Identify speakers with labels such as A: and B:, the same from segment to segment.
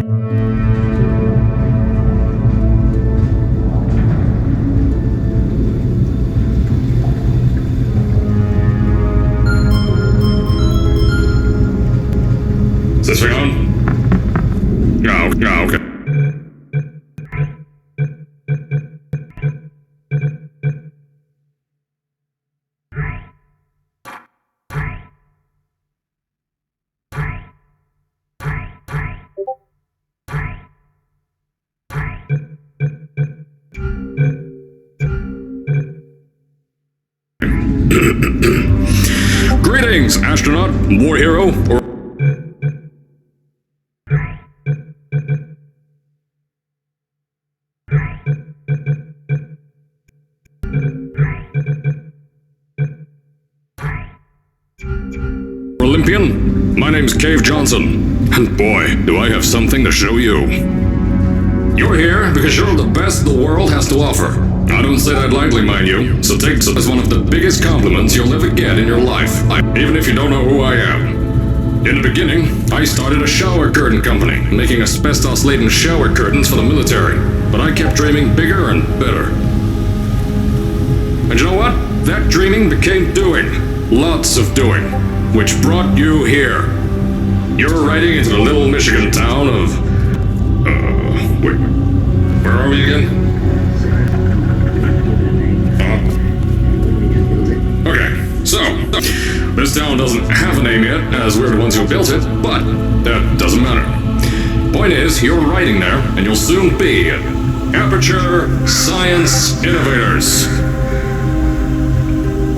A: Is this thing on? No, okay. Greetings, astronaut, war hero, or... Olympian? My name's Cave Johnson, and boy, do I have something to show you. You're here because you're the best the world has to offer. I don't say that lightly, mind you, so take this as one of the biggest compliments you'll ever get in your life, even if you don't know who I am. In the beginning, I started a shower curtain company, making asbestos-laden shower curtains for the military, but I kept dreaming bigger and better. And you know what? That dreaming became doing. Lots of doing. Which brought you here. You're riding into the little Michigan town of... wait, where are we again? Okay, so, this town doesn't have a name yet, as we're the ones who built it, but that doesn't matter. Point is, you're riding there, and you'll soon be Aperture Science Innovators.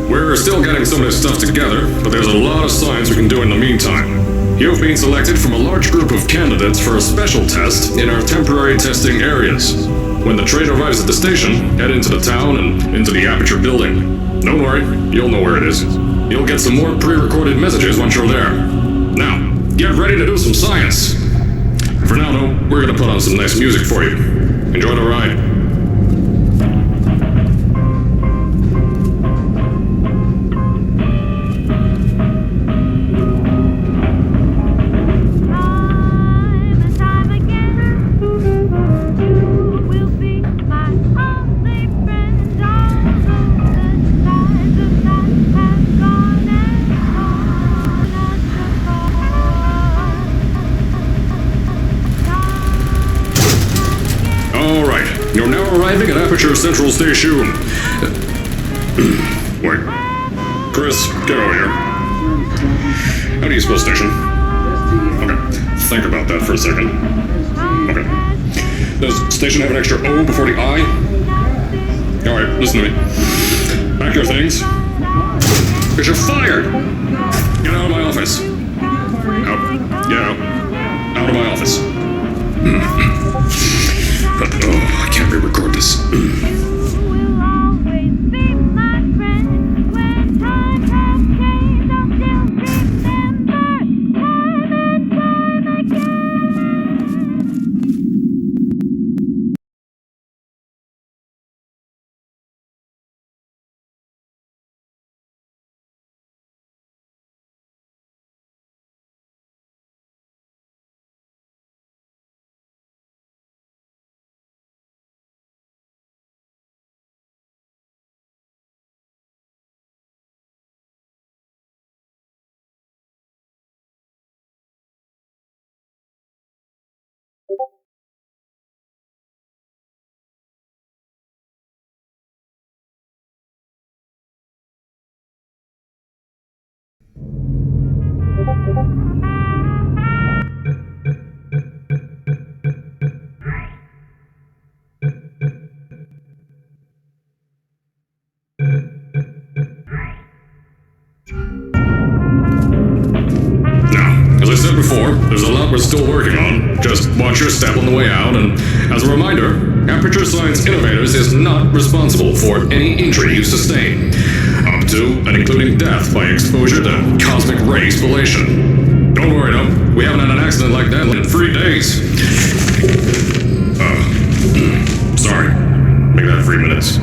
A: We're still getting some of this stuff together, but there's a lot of science we can do in the meantime. You've been selected from a large group of candidates for a special test in our temporary testing areas. When the train arrives at the station, head into the town and into the Aperture building. Don't worry, you'll know where it is. You'll get some more pre-recorded messages once you're there. Now, get ready to do some science. For now, though, we're gonna put on some nice music for you. Enjoy the ride. You're now arriving at Aperture Central Station. Wait. Chris, get over here. How do you spell station? Okay, think about that for a second. Okay. Does station have an extra O before the I? Alright, listen to me. Pack your things. Because you're fired! Get out of my office. Out. Get out. Out of my office. I can't re-record this. Before, there's a lot we're still working on. Just watch your step on the way out, and as a reminder, Aperture Science Innovators is not responsible for any injury you sustain, up to and including death by exposure to cosmic ray spallation. Don't worry though, we haven't had an accident like that in 3 days. Sorry. Make that 3 minutes.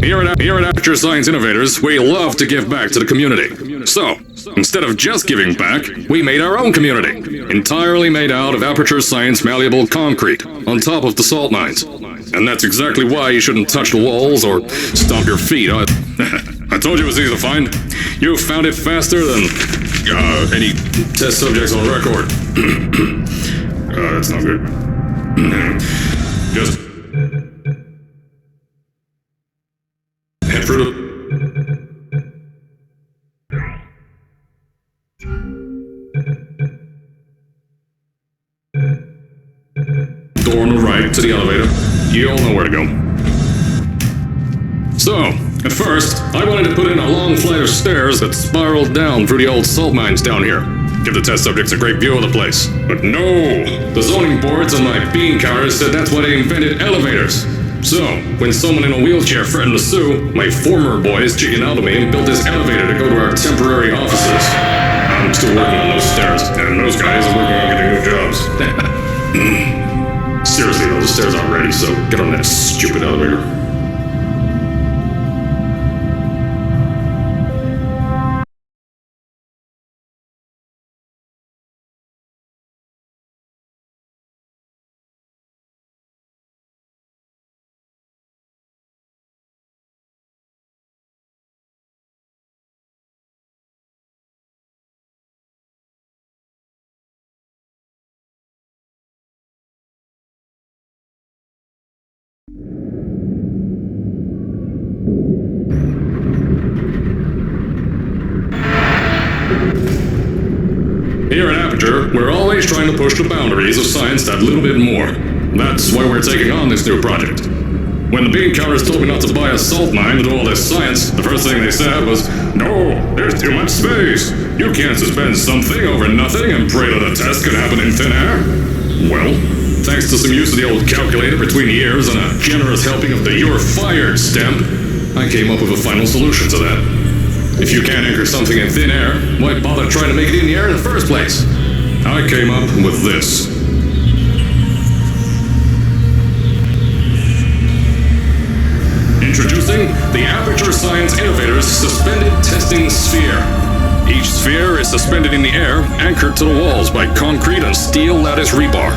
A: Here at Aperture Science Innovators, we love to give back to the community. So, instead of just giving back, we made our own community, entirely made out of Aperture Science malleable concrete, on top of the salt mines. And that's exactly why you shouldn't touch the walls or stomp your feet. I told you it was easy to find. You found it faster than any test subjects on record. That's not good. Just head for the door on the right to the elevator. You all know where to go. So, at first, I wanted to put in a long flight of stairs that spiraled down through the old salt mines down here. Give the test subjects a great view of the place. But no! The zoning boards on my bean counters said that's why they invented elevators. So, when someone in a wheelchair threatened to sue, my former boys chickened out of me and built this elevator to go to our temporary offices. I'm still working on those stairs, and those guys are working on getting new jobs. Seriously though, the stairs aren't ready, so get on that stupid elevator. Here at Aperture, we're always trying to push the boundaries of science that little bit more. That's why we're taking on this new project. When the bean counters told me not to buy a salt mine to do all this science, the first thing they said was, "No, there's too much space. You can't suspend something over nothing and pray that a test could happen in thin air." Well, thanks to some use of the old calculator between the ears and a generous helping of the "you're fired" stamp, I came up with a final solution to that. If you can't anchor something in thin air, why bother trying to make it in the air in the first place? I came up with this. Introducing the Aperture Science Innovators Suspended Testing Sphere. Each sphere is suspended in the air, anchored to the walls by concrete and steel lattice rebar.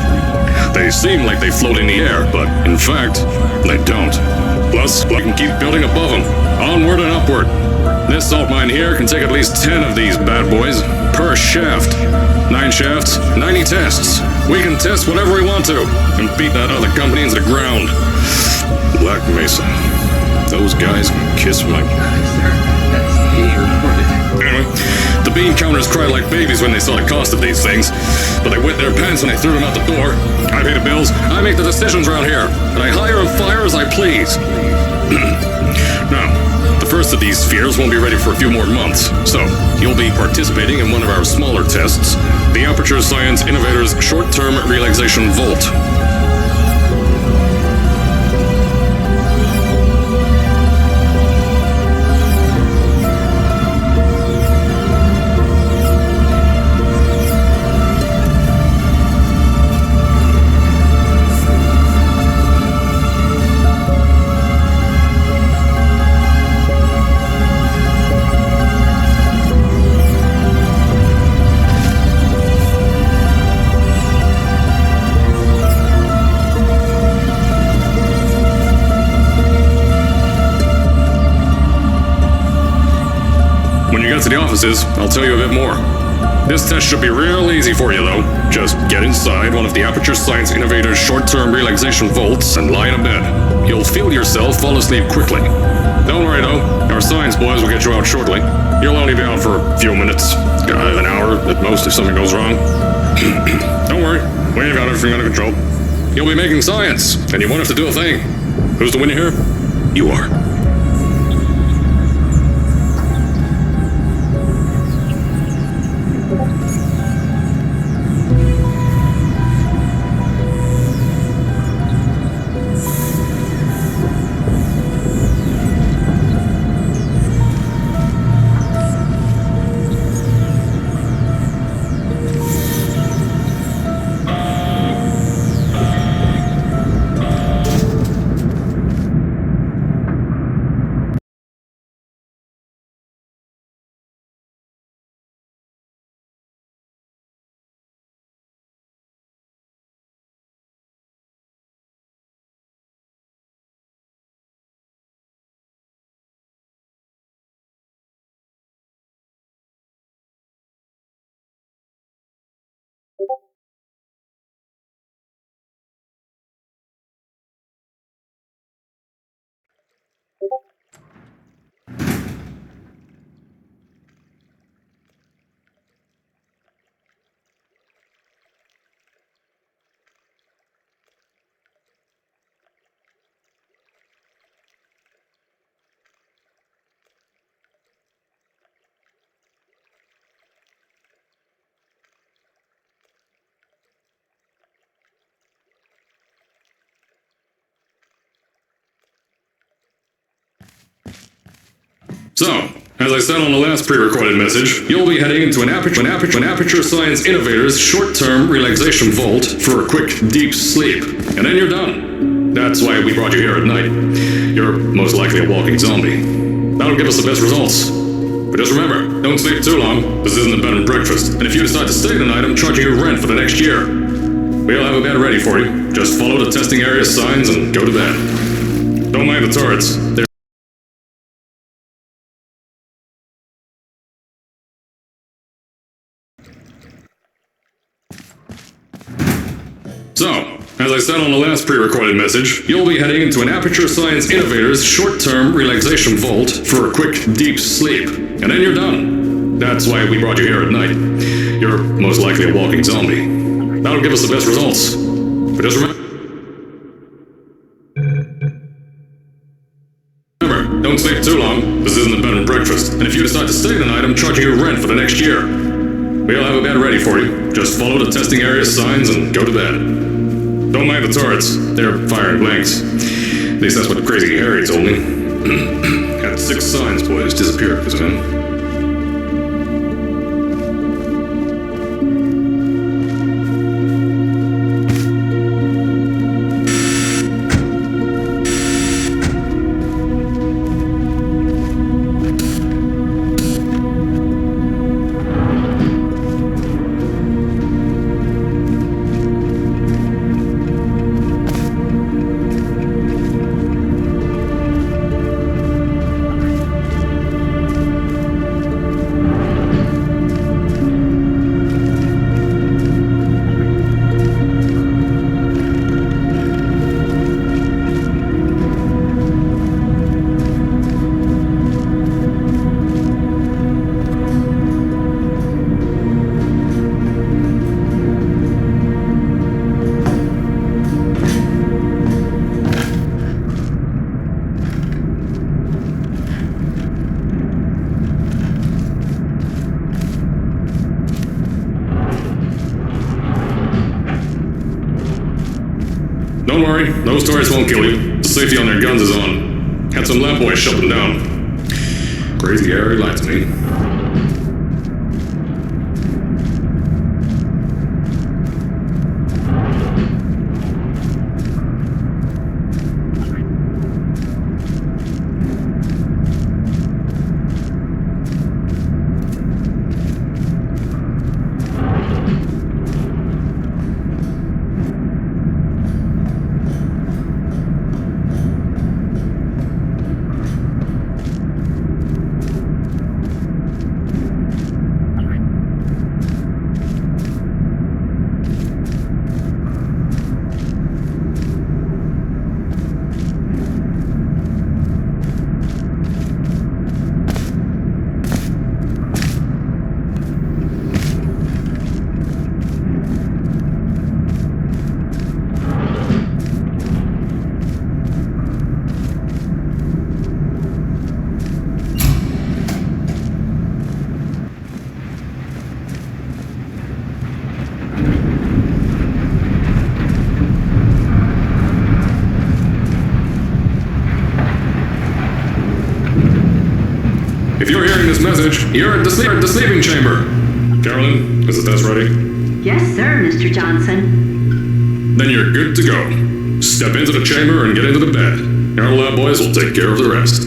A: They seem like they float in the air, but in fact, they don't. Plus, you can keep building above them, onward and upward. This salt mine here can take at least 10 of these bad boys per shaft. 9 shafts, 90 tests. We can test whatever we want to and beat that other company into the ground. Black Mesa. Those guys can kiss my... Anyway, the bean counters cried like babies when they saw the cost of these things, but they wet their pants when they threw them out the door. I pay the bills, I make the decisions around here, and I hire and fire as I please. Now, the first of these spheres won't be ready for a few more months, so you'll be participating in one of our smaller tests, the Aperture Science Innovators Short-Term Relaxation Vault. To the offices, I'll tell you a bit more. This test should be real easy for you, though. Just get inside one of the Aperture Science Innovators short-term relaxation vaults and lie in a bed. You'll feel yourself fall asleep quickly. Don't worry, though. Our science boys will get you out shortly. You'll only be out for a few minutes, an hour at most if something goes wrong. Don't worry, we've got everything under control. You'll be making science, and you won't have to do a thing. Who's the winner here? You are. So, as I said on the last pre-recorded message, you'll be heading into an Aperture Science Innovators short-term relaxation vault for a quick, deep sleep. And then you're done. That's why we brought you here at night. You're most likely a walking zombie. That'll give us the best results. But just remember, don't sleep too long. This isn't a bed and breakfast. And if you decide to stay the night, I'm charging you rent for the next year. We'll have a bed ready for you. Just follow the testing area signs and go to bed. Don't mind the turrets. They're So, as I said on the last pre-recorded message, you'll be heading into an Aperture Science Innovators short-term relaxation vault for a quick, deep sleep. And then you're done. That's why we brought you here at night. You're most likely a walking zombie. That'll give us the best results. But just remember, don't sleep too long. This isn't a bed and breakfast. And if you decide to stay the night, I'm charging you rent for the next year. We'll have a bed ready for you. Just follow the testing area signs and go to bed. Don't mind the turrets. They're firing blanks. At least that's what Crazy Harry told me. Had 6 signs, boys, disappeared because of him. Don't worry, those turrets won't kill you. The safety on their guns is on. Had some lab boys shut them down. Crazy Harry lied to me. If you're hearing this message, you're at the sleeping chamber. Carolyn, is the test ready?
B: Yes, sir, Mr. Johnson.
A: Then you're good to go. Step into the chamber and get into the bed. Our lab boys will take care of the rest.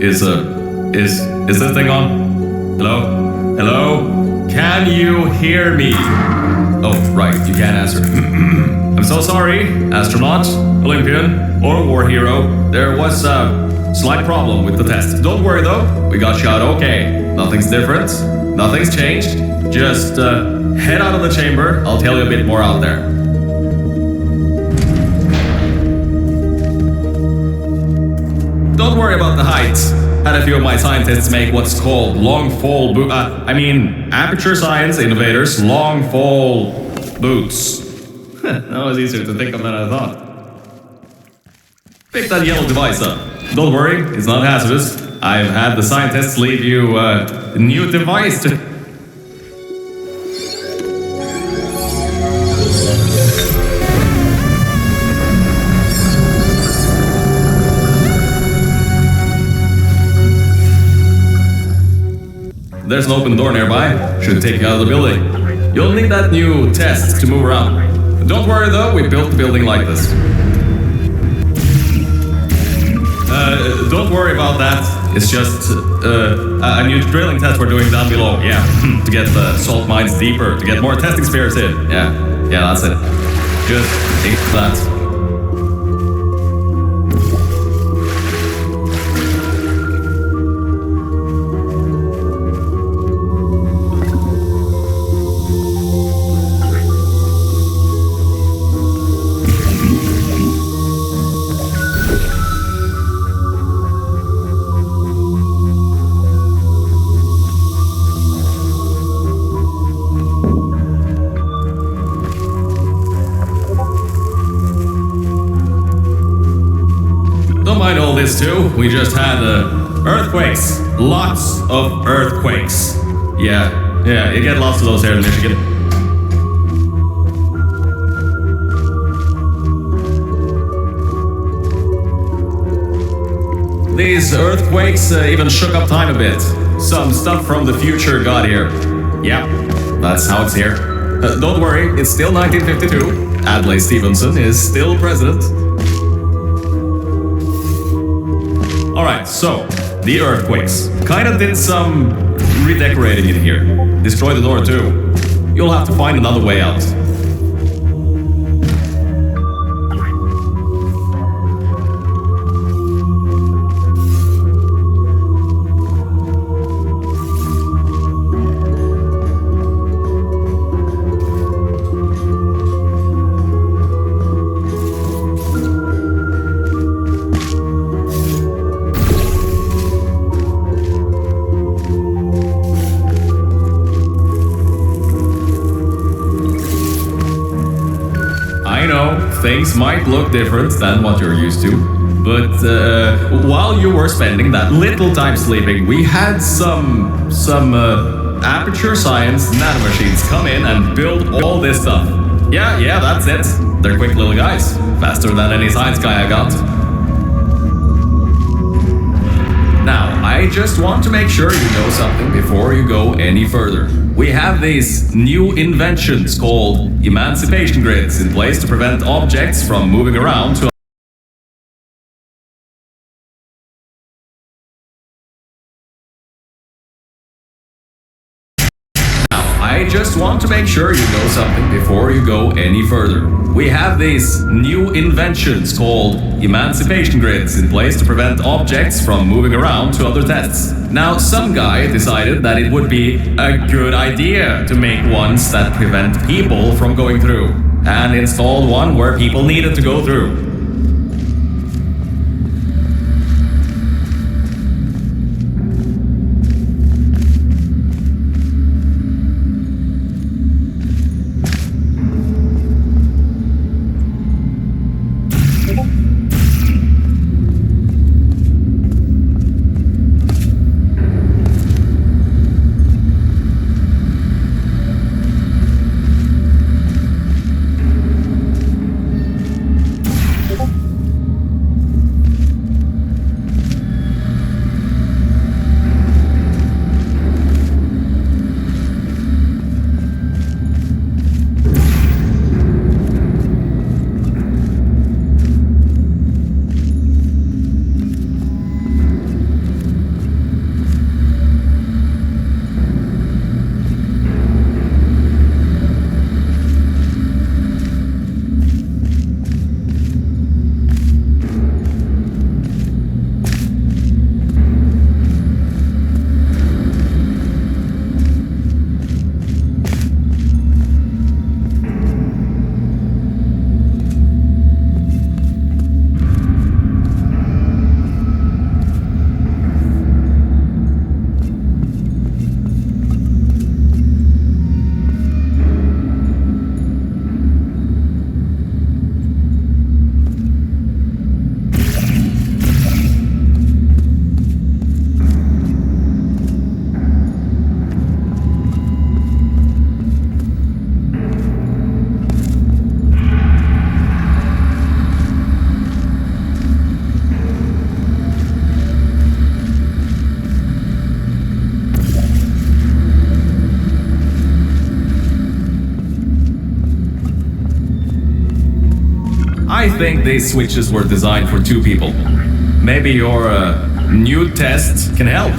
C: Is this thing on? Hello? Hello? Can you hear me? Oh, right, you can't answer. I'm so sorry, astronaut, Olympian, or war hero. There was a slight problem with the test. Don't worry though, we got shot okay. Nothing's different, nothing's changed. Just head out of the chamber, I'll tell you a bit more out there. Don't worry about the heights. Had a few of my scientists make what's called long-fall aperture science innovators long-fall boots. That was easier to think of than I thought. Pick that yellow device up. Don't worry, it's not hazardous. I've had the scientists leave you a new device to... There's an open door nearby. Should take you out of the building. You'll need that new test to move around. Don't worry though, we built the building like this. Don't worry about that. It's just a new drilling test we're doing down below. Yeah, to get the salt mines deeper, to get more testing spares in. Yeah, that's it. Just take that. Too. We just had earthquakes. Lots of earthquakes. Yeah, you get lots of those here in Michigan. These earthquakes even shook up time a bit. Some stuff from the future got here. Yeah, that's how it's here. Don't worry, it's still 1952. Adlai Stevenson is still president. Alright, so, the earthquakes. Kinda did some redecorating in here. Destroyed the door too. You'll have to find another way out. Things might look different than what you're used to, but while you were spending that little time sleeping, we had some aperture science nanomachines come in and build all this stuff. Yeah, that's it. They're quick little guys, faster than any science guy I got. Now, I just want to make sure you know something before you go any further. We have these new inventions called emancipation grids in place to prevent objects from moving around to I just want to make sure you know something before you go any further. We have these new inventions called emancipation grids in place to prevent objects from moving around to other tests. Now, some guy decided that it would be a good idea to make ones that prevent people from going through, and installed one where people needed to go through. think these switches were designed for two people. Maybe your new test can help.